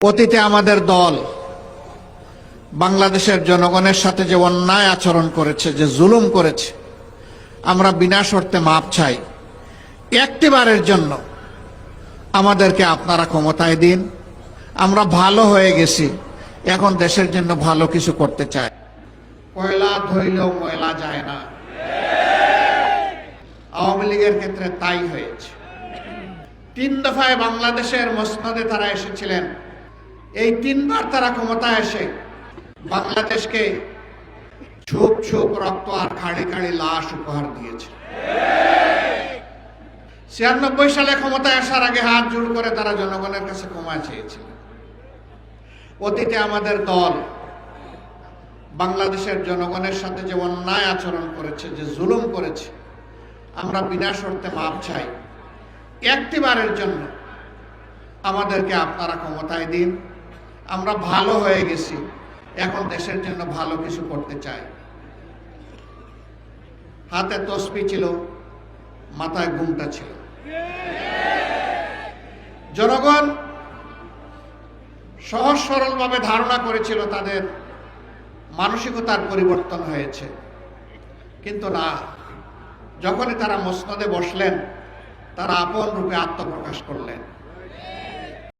অতীতে আমাদের দল বাংলাদেশের জনগণের সাথে যে অন্যায় আচরণ করেছে, যে জুলুম করেছে, আমরা বিনা শর্তে মাপ চাই। একটিবারের জন্য আমাদেরকে আপনারা ক্ষমতায় দিন। আমরা ভালো হয়ে গেছি, এখন দেশের জন্য ভালো কিছু করতে চাই। কয়লা ধইলেও ময়লা যায় না, আওয়ামী লীগের ক্ষেত্রে তাই হয়েছে। 3 দফায় বাংলাদেশের মসনদে তারা এসেছিলেন। এই 3 বার তারা ক্ষমতায় এসে বাংলাদেশকে ছোপ ছোপ রক্ত আর খাড়ি খাড়ি লাশ উপহার দিয়েছে। 96 সালে ক্ষমতায় আসার আগে হাত জোড় করে তারা জনগণের কাছে ক্ষমা চেয়েছিলেন। অতীতে আমাদের দল বাংলাদেশের জনগণের সাথে যে অন্যায় আচরণ করেছে, যে জুলুম করেছে, আমরা বিনা শর্তে মাপ চাই। একটিবারের জন্য আমাদেরকে আপনারা ক্ষমতায় দিন। আমরা ভালো হয়ে গেছি, এখন দেশের জন্য ভালো কিছু করতে চাই। হাতে তসবি ছিল, মাথায় ঘুমটা ছিল। জনগণ সহজ সরলভাবে ধারণা করেছিল তাদের মানসিকতার পরিবর্তন হয়েছে, কিন্তু না। যখনই তারা মসনদে বসলেন, তারা আপন রূপে আত্মপ্রকাশ করলেন।